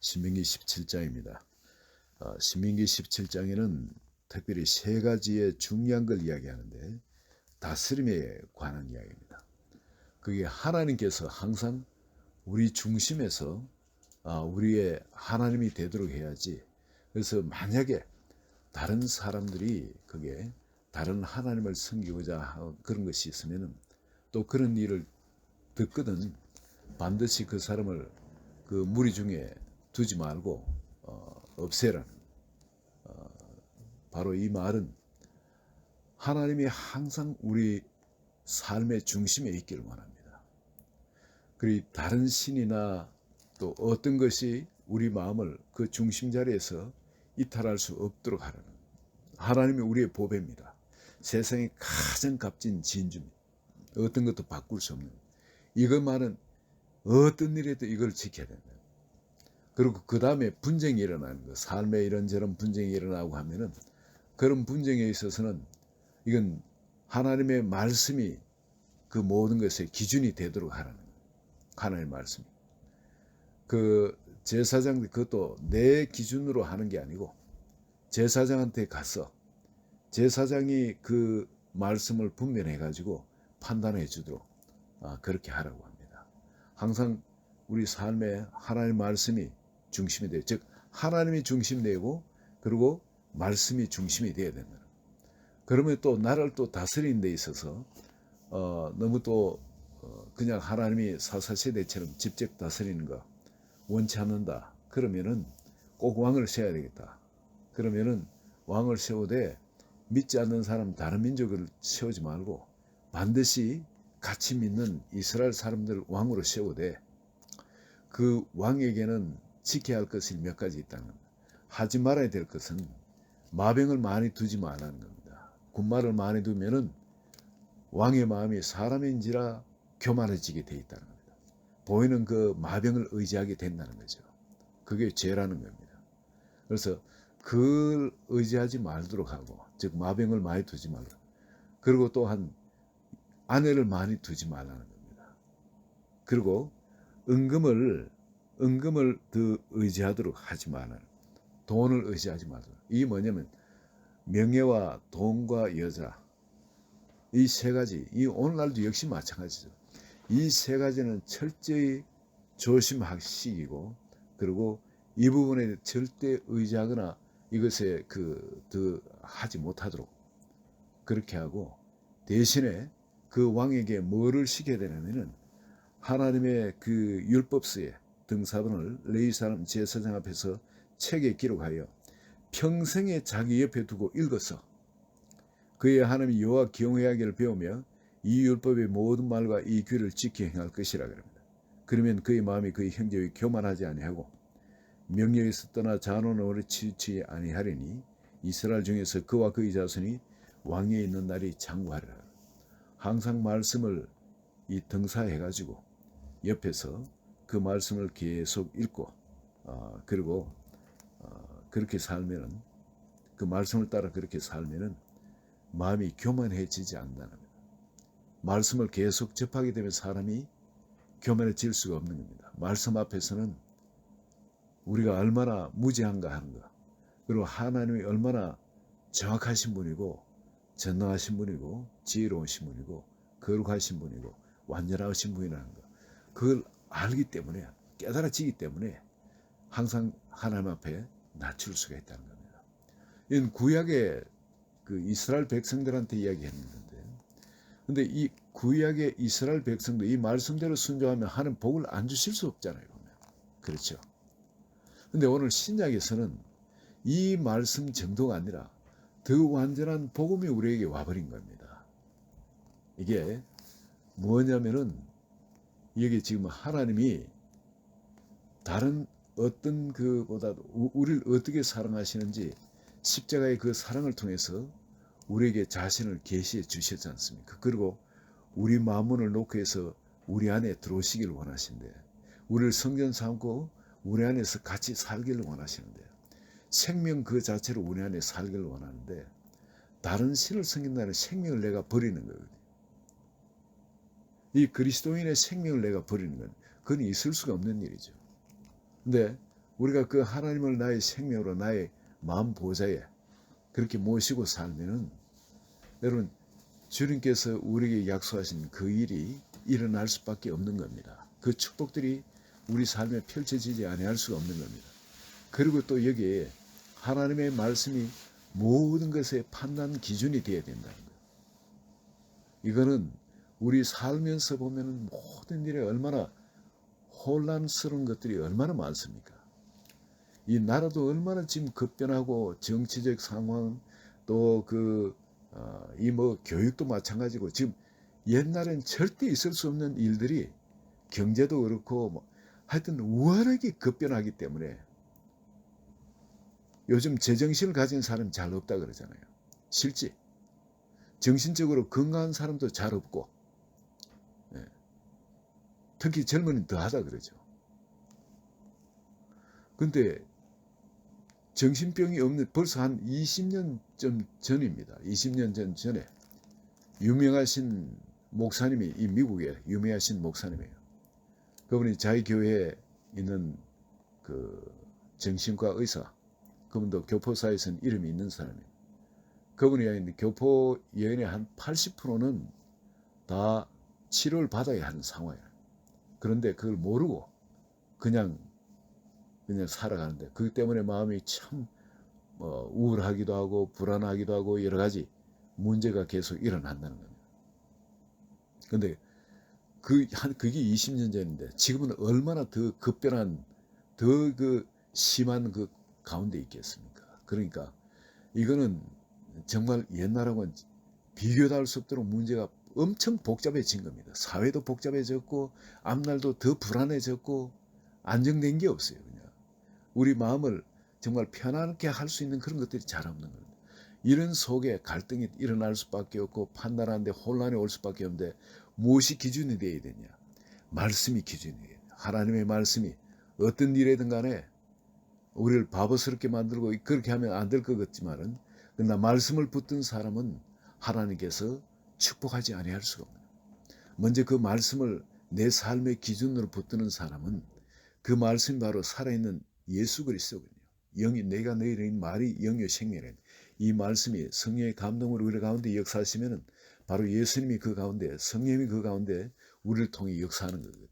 신명기 17장입니다. 신명기 17장에는 특별히 세 가지의 중요한 걸 이야기하는데 다스림에 관한 이야기입니다. 그게 하나님께서 항상 우리 중심에서 우리의 하나님이 되도록 해야지. 그래서 만약에 다른 사람들이 그게 다른 하나님을 섬기고자 그런 것이 있으면 또 그런 일을 듣거든 반드시 그 사람을 그 무리 중에 두지 말고 없애라는, 바로 이 말은 하나님이 항상 우리 삶의 중심에 있기를 원합니다. 그리고 다른 신이나 또 어떤 것이 우리 마음을 그 중심 자리에서 이탈할 수 없도록 하라는, 하나님이 우리의 보배입니다. 세상에 가장 값진 진주입니다. 어떤 것도 바꿀 수 없는, 이것만은 어떤 일에도 이걸 지켜야 된다. 그리고 그 다음에 분쟁이 일어나는 거, 삶에 이런저런 분쟁이 일어나고 하면은 그런 분쟁에 있어서는 이건 하나님의 말씀이 그 모든 것의 기준이 되도록 하라는 거예요. 하나님의 말씀이. 그 제사장, 그것도 내 기준으로 하는 게 아니고 제사장한테 가서 제사장이 그 말씀을 분별해 가지고 판단해 주도록 그렇게 하라고 합니다. 항상 우리 삶에 하나님의 말씀이 중심이 돼요. 즉 하나님이 중심되고 그리고 말씀이 중심이 되어야 된다. 그러면 또 나를 또 다스리는 데 있어서 너무 또 그냥 하나님이 사사시대처럼 직접 다스리는 거 원치 않는다. 그러면은 꼭 왕을 세워야 되겠다. 그러면은 왕을 세우되 믿지 않는 사람, 다른 민족을 세우지 말고 반드시 같이 믿는 이스라엘 사람들 왕으로 세우되 그 왕에게는 지켜야 할 것이 몇 가지 있다는 겁니다. 하지 말아야 될 것은 마병을 많이 두지 말라는 겁니다. 군마를 많이 두면은 왕의 마음이 사람인지라 교만해지게 돼 있다는 겁니다. 보이는 그 마병을 의지하게 된다는 거죠. 그게 죄라는 겁니다. 그래서 그걸 의지하지 말도록 하고, 즉 마병을 많이 두지 말라. 그리고 또한 아내를 많이 두지 말라는 겁니다. 그리고 은금을 더 의지하도록 하지 말라는, 돈을 의지하지 말도록. 이게 뭐냐면 명예와 돈과 여자, 이 세 가지, 이 오늘날도 역시 마찬가지죠. 이 세 가지는 철저히 조심하시고, 그리고 이 부분에 절대 의지하거나 이것에 더 하지 못하도록 그렇게 하고, 대신에 그 왕에게 뭐를 시켜야 되냐면은 하나님의 그 율법서에 등사본을 레위 사람 제사장 앞에서 책에 기록하여 평생에 자기 옆에 두고 읽어서 그의 하나님 여호와 경외하기를 배우며 이 율법의 모든 말과 이 규를 지켜 행할 것이라 그럽니다. 그러면 그의 마음이 그의 형제의 교만하지 아니하고 명령에서 떠나 잔언으로 치우치 아니하리니 이스라엘 중에서 그와 그의 자손이 왕위에 있는 날이 장구하리라. 항상 말씀을 이 등사해가지고 옆에서 그 말씀을 계속 읽고 그리고 그렇게 살면은, 그 말씀을 따라 그렇게 살면은 마음이 교만해지지 않는다는 겁니다. 말씀을 계속 접하게 되면 사람이 교만해질 수가 없는 겁니다. 말씀 앞에서는 우리가 얼마나 무지한가 하는 거, 그리고 하나님이 얼마나 정확하신 분이고 전능하신 분이고 지혜로우신 분이고 거룩하신 분이고 완전하신 분이라는 거, 그걸 알기 때문에, 깨달아지기 때문에 항상 하나님 앞에 낮출 수가 있다는 겁니다. 이건 구약의 그 이스라엘 백성들한테 이야기했는데, 근데 이 구약의 이스라엘 백성도 이 말씀대로 순종하면 하나님 복을 안 주실 수 없잖아요. 보면. 그렇죠. 근데 오늘 신약에서는 이 말씀 정도가 아니라 더 완전한 복음이 우리에게 와버린 겁니다. 이게 뭐냐면은, 이게 지금 하나님이 다른 어떤 그보다도 우리를 어떻게 사랑하시는지 십자가의 그 사랑을 통해서 우리에게 자신을 계시해 주셨지 않습니까? 그리고 우리 마음문을 놓고 해서 우리 안에 들어오시기를 원하신대. 우리를 성전 삼고 우리 안에서 같이 살기를 원하시는데, 생명 그 자체로 우리 안에 살기를 원하는데, 다른 신을 섬긴다는 생명을 내가 버리는 거거든요. 이 그리스도인의 생명을 내가 버리는 건 그건 있을 수가 없는 일이죠. 근데 우리가 그 하나님을 나의 생명으로 나의 마음 보좌에 그렇게 모시고 살면은 여러분 주님께서 우리에게 약속하신 그 일이 일어날 수밖에 없는 겁니다. 그 축복들이 우리 삶에 펼쳐지지 아니할 수가 없는 겁니다. 그리고 또 여기에 하나님의 말씀이 모든 것의 판단 기준이 되어야 된다는 거예요. 이거는 우리 살면서 보면은 모든 일에 얼마나 혼란스러운 것들이 얼마나 많습니까? 이 나라도 얼마나 지금 급변하고 정치적 상황 또 이 뭐 교육도 마찬가지고 지금 옛날엔 절대 있을 수 없는 일들이 경제도 그렇고 뭐 하여튼 우월하게 급변하기 때문에 요즘 제정신을 가진 사람이 잘 없다 그러잖아요. 실제 정신적으로 건강한 사람도 잘 없고 예. 특히 젊은이는 더하다 그러죠. 근데 정신병이 없는 벌써 한 20년 전입니다. 20년 전에 유명하신 목사님이 이 미국에 유명하신 목사님이에요. 그분이 자기 교회에 있는 그 정신과 의사, 그분도 교포사에서는 이름이 있는 사람이에요. 그분이 교포 여인의 한 80%는 다 치료를 받아야 하는 상황이에요. 그런데 그걸 모르고 그냥 살아가는데 그것 때문에 마음이 참 우울하기도 하고 불안하기도 하고 여러 가지 문제가 계속 일어난다는 겁니다. 근데 그게 20년 전인데 지금은 얼마나 더 급변한 더 그 심한 그 가운데 있겠습니까? 그러니까 이거는 정말 옛날하고는 비교도 할 수 없도록 문제가 엄청 복잡해진 겁니다. 사회도 복잡해졌고 앞날도 더 불안해졌고 안정된 게 없어요. 그냥 우리 마음을 정말 편안하게 할 수 있는 그런 것들이 잘 없는 겁니다. 이런 속에 갈등이 일어날 수밖에 없고 판단하는데 혼란이 올 수밖에 없는데 무엇이 기준이 되어야 되냐? 말씀이 기준이 되어야 돼요. 하나님의 말씀이 어떤 일이든 간에 우리를 바보스럽게 만들고 그렇게 하면 안 될 것 같지만은 그러나 말씀을 붙든 사람은 하나님께서 축복하지 아니할 수가 없는 거예요. 먼저 그 말씀을 내 삶의 기준으로 붙드는 사람은 그 말씀이 바로 살아있는 예수 그리스도거든요. 영이 내가 너희를 인 말이 영의 생명이래. 이 말씀이 성령의 감동으로 우리 가운데 역사하시면은 바로 예수님이 그 가운데 성령이 그 가운데 우리를 통해 역사하는 거거든요.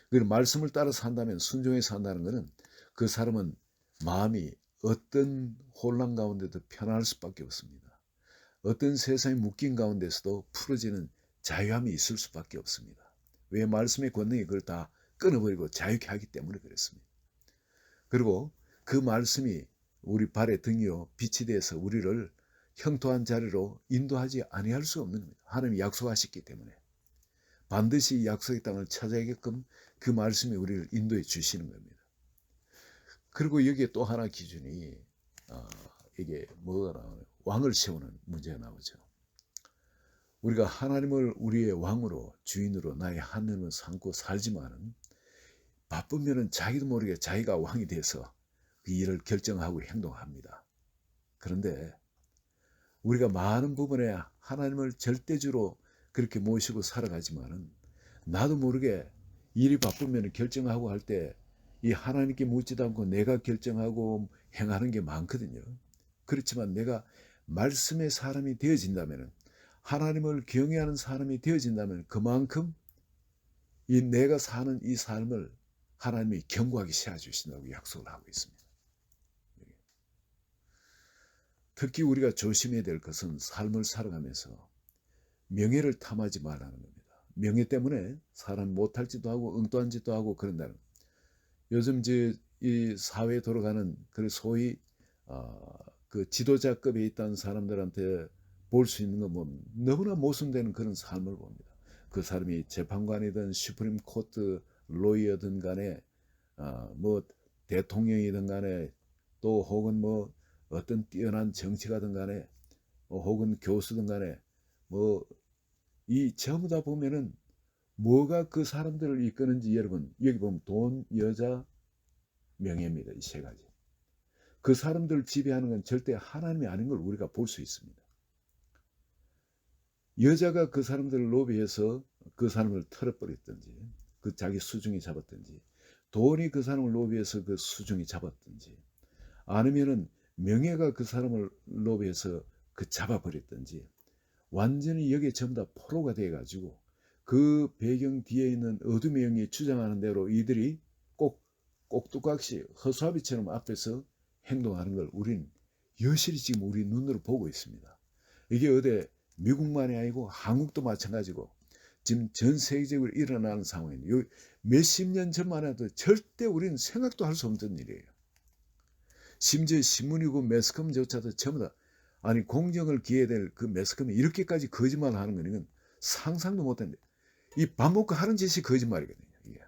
그 말씀을 따라 산다면 순종해서 산다는 것은 그 사람은 마음이 어떤 혼란 가운데도 편안할 수밖에 없습니다. 어떤 세상의 묶인 가운데서도 풀어지는 자유함이 있을 수밖에 없습니다. 왜? 말씀의 권능이 그걸 다 끊어버리고 자유케 하기 때문에 그렇습니다. 그리고 그 말씀이 우리 발의 등이요 빛이 되어서 우리를 형통한 자리로 인도하지 아니할 수 없는 겁니다. 하나님이 약속하셨기 때문에 반드시 약속의 땅을 찾아야게끔 그 말씀이 우리를 인도해 주시는 겁니다. 그리고 여기에 또 하나 기준이 이게 뭐가 나오나요? 왕을 세우는 문제가 나오죠. 우리가 하나님을 우리의 왕으로 주인으로 나의 하나님을 삼고 살지만은 바쁘면은 자기도 모르게 자기가 왕이 돼서 그 일을 결정하고 행동합니다. 그런데 우리가 많은 부분에 하나님을 절대주로 그렇게 모시고 살아가지만은 나도 모르게 일이 바쁘면 결정하고 할 때 이 하나님께 묻지도 않고 내가 결정하고 행하는 게 많거든요. 그렇지만 내가 말씀의 사람이 되어진다면 하나님을 경외하는 사람이 되어진다면 그만큼 이 내가 사는 이 삶을 하나님이 견고하게 세워주신다고 약속을 하고 있습니다. 특히 우리가 조심해야 될 것은 삶을 살아가면서 명예를 탐하지 말라는 겁니다. 명예 때문에 사람 못할 짓도 하고 엉뚱한 짓도 하고 그런다는 겁니다. 요즘 이 사회에 돌아가는 그 소위 그 지도자급에 있다는 사람들한테 볼 수 있는 건 뭐 너무나 모순되는 그런 삶을 봅니다. 그 사람이 재판관이든 슈프림 코트 로이어든 간에 뭐 대통령이든 간에 또 혹은 뭐 어떤 뛰어난 정치가든 간에 혹은 교수든 간에 뭐 이 전부 다 보면은 뭐가 그 사람들을 이끄는지 여러분 여기 보면 돈, 여자, 명예입니다. 이 세 가지. 그 사람들을 지배하는 건 절대 하나님이 아닌 걸 우리가 볼 수 있습니다. 여자가 그 사람들을 로비해서 그 사람을 털어버렸든지 그 자기 수중에 잡았든지 돈이 그 사람을 로비해서 그 수중이 잡았든지, 아니면은 명예가 그 사람을 로비해서 그 잡아버렸든지, 완전히 여기에 전부 다 포로가 돼가지고 그 배경 뒤에 있는 어둠의 영이 주장하는 대로 이들이 꼭 꼭두각시 허수아비처럼 앞에서 행동하는 걸 우리는 여실히 지금 우리 눈으로 보고 있습니다. 이게 어디 미국만이 아니고 한국도 마찬가지고 지금 전 세계적으로 일어나는 상황입니다. 몇십 년 전만 해도 절대 우리는 생각도 할 수 없던 일이에요. 심지어 신문이고 매스컴조차도 전부 다, 아니 공정을 기해야 될 그 매스컴이 이렇게까지 거짓말을 하는 거는 상상도 못했는데, 이 밥 먹고 하는 짓이 거짓말이거든요. 이게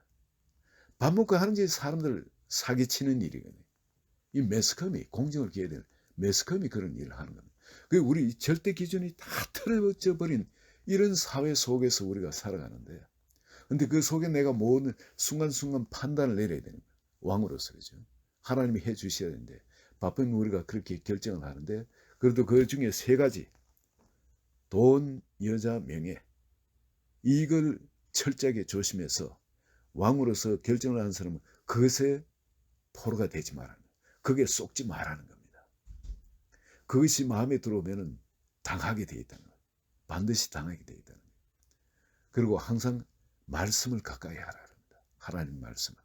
밥 먹고 하는 짓이 사람들 사기치는 일이거든요. 이 매스컴이, 공정을 기해야 될 매스컴이 그런 일을 하는 겁니다. 그 우리 절대 기준이 다 틀어져 버린 이런 사회 속에서 우리가 살아가는데, 근데 그 속에 내가 모든 순간순간 판단을 내려야 되는 거예요. 왕으로서. 그죠? 하나님이 해 주셔야 되는데 바쁜 우리가 그렇게 결정을 하는데, 그래도 그 중에 세 가지, 돈, 여자, 명예, 이걸 철저하게 조심해서 왕으로서 결정을 하는 사람은 그것에 포로가 되지 말라는 거예요. 그게 쏙지 말라는 겁니다. 그것이 마음에 들어오면 당하게 돼 있다는 거예요. 반드시 당하게 돼 있다는 거예요. 그리고 항상 말씀을 가까이 하라는 겁니다. 하나님 말씀을.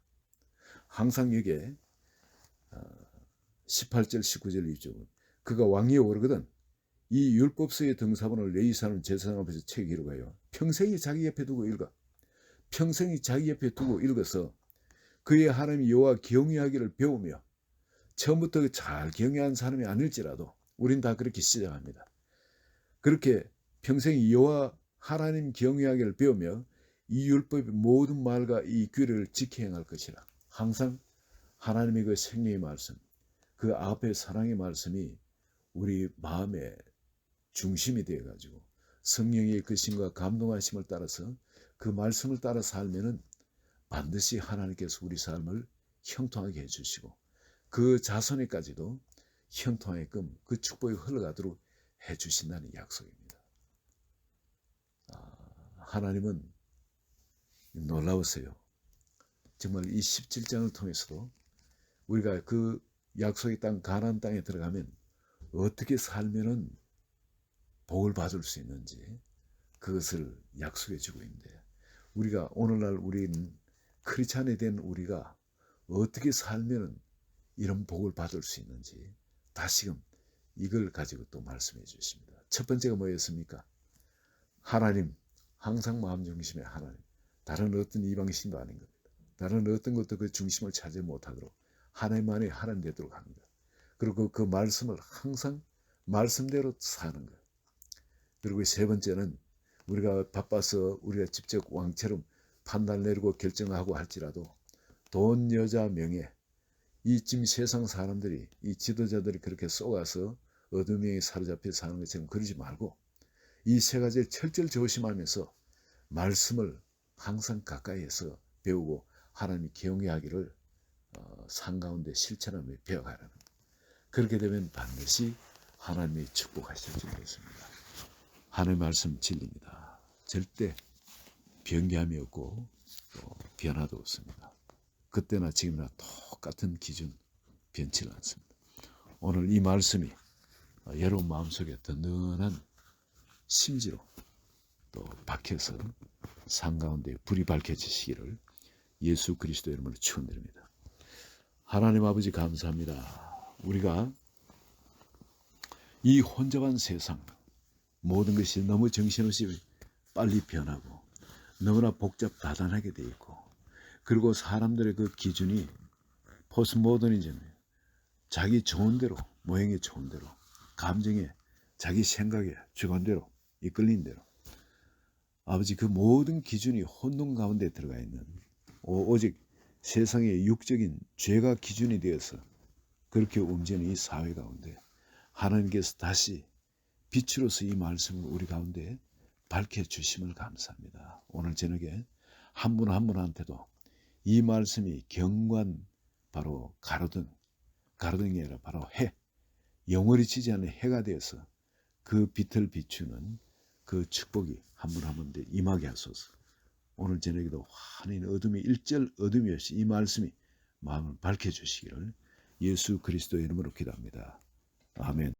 항상 여기에 18절 19절 이쪽은 그가 왕위에 오르거든 이 율법서의 등사본을 레위사는 제사장 앞에서 책에 기록하여 평생이 자기 옆에 두고 읽어. 평생이 자기 옆에 두고 읽어서 그의 하나님 여호와 경외하기를 배우며, 처음부터 잘 경외한 사람이 아닐지라도 우린 다 그렇게 시작합니다. 그렇게 평생 여호와 하나님 경외하기를 배우며 이 율법의 모든 말과 이 규례를 지켜 행할 것이라. 항상 하나님의 그 생명의 말씀, 그 앞에 사랑의 말씀이 우리 마음의 중심이 되어가지고 성령의 그심과 감동하심을 따라서 그 말씀을 따라 살면은 반드시 하나님께서 우리 삶을 형통하게 해주시고 그 자손에까지도 형통하게끔 그 축복이 흘러가도록 해주신다는 약속입니다. 하나님은 놀라우세요. 정말 이 17장을 통해서도 우리가 그 약속의 땅 가나안 땅에 들어가면 어떻게 살면은 복을 받을 수 있는지 그것을 약속해 주고 있는데, 우리가 오늘날 우리는 크리스찬이 된 우리가 어떻게 살면은 이런 복을 받을 수 있는지 다시금 이걸 가지고 또 말씀해 주십니다. 첫 번째가 뭐였습니까? 하나님, 항상 마음 중심에 하나님, 다른 어떤 이방신도 아닌 겁니다. 다른 어떤 것도 그 중심을 차지 못하도록 하나님만이 하나님 되도록 합니다. 그리고 그 말씀을 항상 말씀대로 사는 것. 그리고 세 번째는 우리가 바빠서 우리가 직접 왕처럼 판단 내리고 결정하고 할지라도 돈, 여자, 명예, 이 지금 세상 사람들이, 이 지도자들이 그렇게 쏘가서 어둠에 사로잡혀 사는 것처럼 그러지 말고 이 세 가지를 철저히 조심하면서 말씀을 항상 가까이에서 배우고 하나님이 경외하기를 삶 가운데 실천하며 배워가라는, 그렇게 되면 반드시 하나님이 축복하실 줄 믿습니다. 하나님의 말씀 진리입니다. 절대 변개함이 없고 또 변화도 없습니다. 그때나 지금이나 똑같은 기준 변치 않습니다. 오늘 이 말씀이 여러분 마음속에 든든한 심지로 또 박혀서 삶 가운데 불이 밝혀지시기를 예수 그리스도 이름으로 축원드립니다. 하나님 아버지 감사합니다. 우리가 이 혼잡한 세상, 모든 것이 너무 정신없이 빨리 변하고 너무나 복잡 다단하게 돼 있고, 그리고 사람들의 그 기준이 포스모더니즘이에요. 자기 좋은 대로, 모양이 좋은 대로, 감정에, 자기 생각에, 주관대로, 이끌린 대로, 아버지 그 모든 기준이 혼돈 가운데 들어가 있는 오직 세상의 육적인 죄가 기준이 되어서 그렇게 움직이는 이 사회 가운데 하나님께서 다시 빛으로서 이 말씀을 우리 가운데 밝혀주심을 감사합니다. 오늘 저녁에 한 분 한 분한테도 이 말씀이 경관, 바로 가로등이 아니라 바로 해, 영원히 지지 않는 해가 되어서 그 빛을 비추는 그 축복이 한 분 한 분한테 임하게 하소서. 오늘 저녁에도 환히 어둠이 일절 어둠이 없이 이 말씀이 마음을 밝혀주시기를 예수 그리스도의 이름으로 기도합니다. 아멘.